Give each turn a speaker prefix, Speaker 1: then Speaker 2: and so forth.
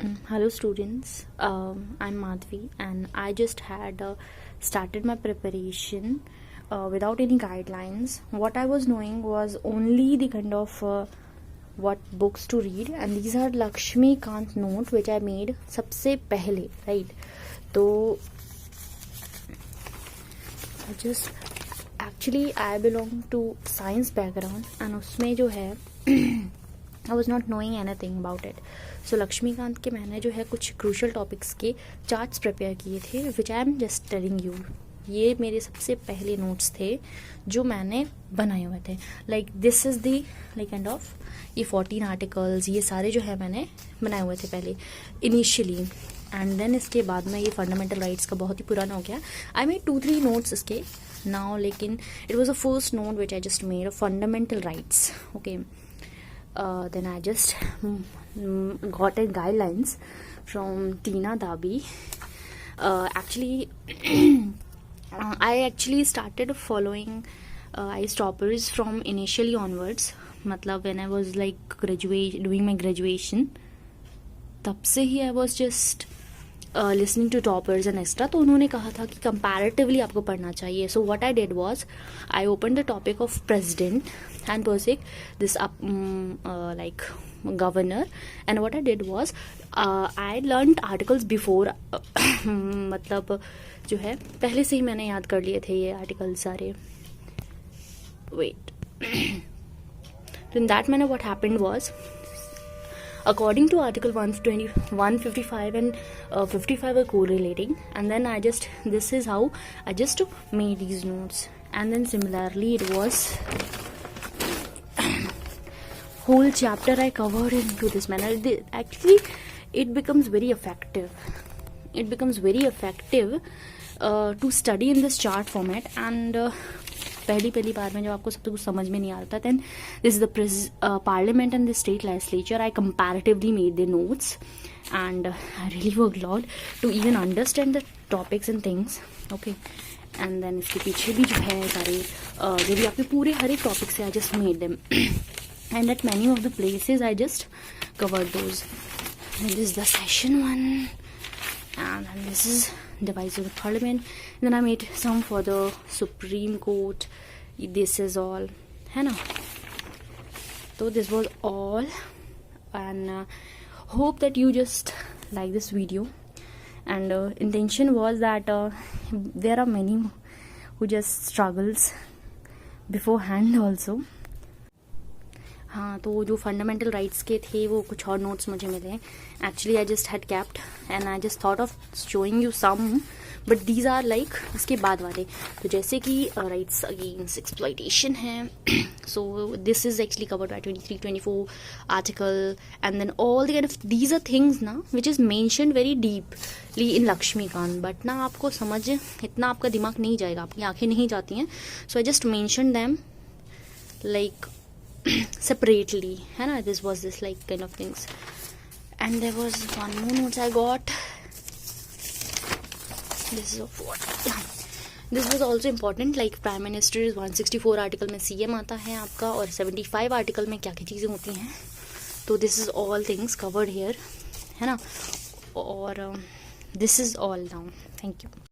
Speaker 1: Hello students, I'm Madhvi and I just had started my preparation without any guidelines. What I was knowing was only the kind of what books to read, and these are Lakshmi Kant note which I made सबसे पहले, right? तो I belong to science background and उसमें जो है I was not knowing anything about it. So Laxmikant के मैंने जो है कुछ क्रूशल टॉपिक्स के चार्ट्स प्रिपेयर किए थे which I am just telling you. ये मेरे सबसे पहले नोट्स थे जो मैंने बनाए हुए थे. Like this is the like kind of ये 14 आर्टिकल्स ये सारे जो है मैंने बनाए हुए थे पहले इनिशियली. एंड देन इसके बाद में ये फंडामेंटल राइट्स का बहुत ही पुराना हो गया. आई मेड 2-3 नोट्स इसके नाउ, लेकिन it was a first note which I just made fundamental rights. Okay. Then I just got a guidelines from Tina Dabi. Actually, I actually started following ice toppers from initially onwards. मतलब when I was like doing my graduation, तब से ही I was just listening to toppers and extra. तो उन्होंने कहा था कि comparatively आपको पढ़ना चाहिए. So what I did was I opened the topic of president and Persik, this like governor, and what I did was I learned articles before. मतलब जो है पहले से ही मैंने याद कर लिए थे ये आर्टिकल सारे. Wait. So in that manner what happened was, according to article 120, 155 and 55 are correlating, and then this is how I just made these notes. And then similarly it was whole chapter I covered into this manner. Actually it becomes very effective. It becomes very effective to study in this chart format. And पहली बार में जब आपको सब कुछ समझ में नहीं आता, then this is the parliament and the state legislature. I comparatively made the notes and I really worked a lot to even understand the topics and things. Okay. And then इसके पीछे भी जो है सारे जो भी आपके पूरे हर एक टॉपिक से I just made them. And at many of the places I just covered those. And this is the session one, and then this is device of the parliament. And then I made some for the Supreme Court. This is all, है ना? So this was all, and hope that you just like this video. And intention was that there are many who just struggles beforehand also. हाँ, तो जो fundamental rights के थे वो कुछ और नोट्स मुझे मिले. Actually I just had kept and I just thought of showing you some, but these are like इसके बाद वाले. तो जैसे कि राइट्स अगेंस्ट एक्सप्लॉइटेशन है, so this is actually covered by 23-24 article. And then all the kind of these are things ना which is mentioned very deeply in Laxmikanth. But ना आपको समझ इतना आपका दिमाग नहीं जाएगा, आपकी आंखें नहीं जाती हैं. So I just mention them like separately, है ना? This was this like kind of things. And there was one more notes I got. This is of what? This was also important. Like Prime Minister is 164 article में CM आता है आपका, और 75 article में क्या क्या चीज़ें होती हैं. तो this is all things covered here, है ना? और this is all now. Thank you.